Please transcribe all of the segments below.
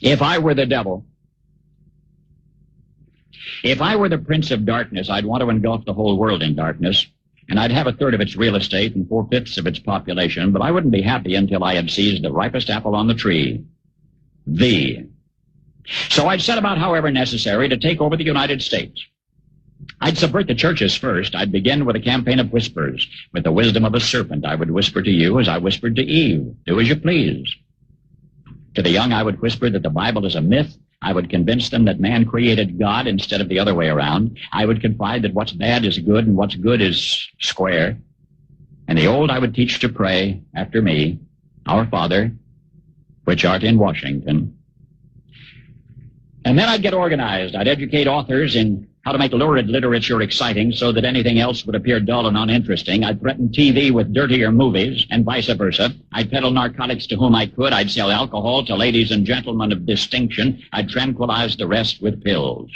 If I were the devil, if I were the prince of darkness, I'd want to engulf the whole world in darkness, and I'd have a third of its real estate and 4/5 of its population, but I wouldn't be happy until I had seized the ripest apple on the tree. So I'd set about, however necessary, to take over the United States. I'd subvert the churches first. I'd begin with a campaign of whispers. With the wisdom of a serpent, I would whisper to you as I whispered to Eve, do as you please. To the young, I would whisper that the Bible is a myth. I would convince them that man created God instead of the other way around. I would confide that what's bad is good and what's good is square. And the old I would teach to pray after me, Our Father, which art in Washington. And then I'd get organized. I'd educate authors in how to make lurid literature exciting so that anything else would appear dull and uninteresting. I'd threaten TV with dirtier movies and vice versa. I'd peddle narcotics to whom I could. I'd sell alcohol to ladies and gentlemen of distinction. I'd tranquilize the rest with pills.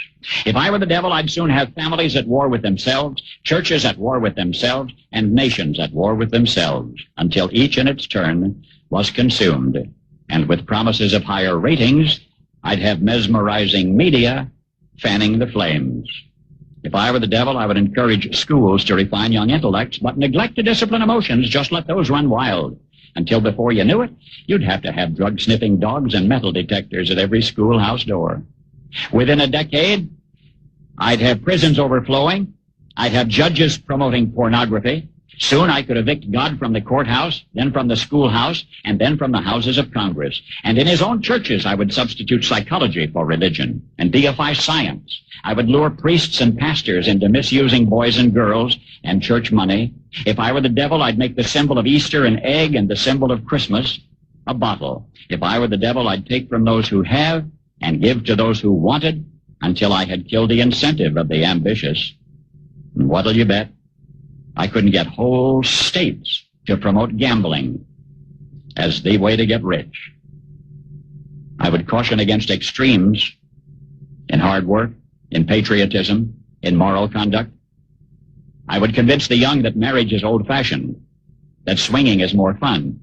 If I were the devil, I'd soon have families at war with themselves, churches at war with themselves, and nations at war with themselves, until each in its turn was consumed. And with promises of higher ratings, I'd have mesmerizing media fanning the flames. If I were the devil, I would encourage schools to refine young intellects, but neglect to discipline emotions. Just let those run wild. Until before you knew it, you'd have to have drug-sniffing dogs and metal detectors at every schoolhouse door. Within a decade, I'd have prisons overflowing. I'd have judges promoting pornography. Soon I could evict God from the courthouse, then from the schoolhouse, and then from the houses of Congress. And in his own churches, I would substitute psychology for religion and deify science. I would lure priests and pastors into misusing boys and girls and church money. If I were the devil, I'd make the symbol of Easter an egg and the symbol of Christmas a bottle. If I were the devil, I'd take from those who have and give to those who wanted until I had killed the incentive of the ambitious. And what'll you bet? I couldn't get whole states to promote gambling as the way to get rich. I would caution against extremes in hard work, in patriotism, in moral conduct. I would convince the young that marriage is old-fashioned, that swinging is more fun,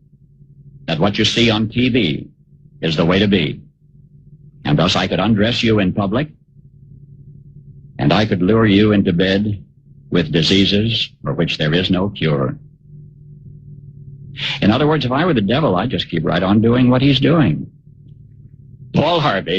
that what you see on TV is the way to be. And thus I could undress you in public, and I could lure you into bed with diseases for which there is no cure. In other words, if I were the devil, I'd just keep right on doing what he's doing. Paul Harvey.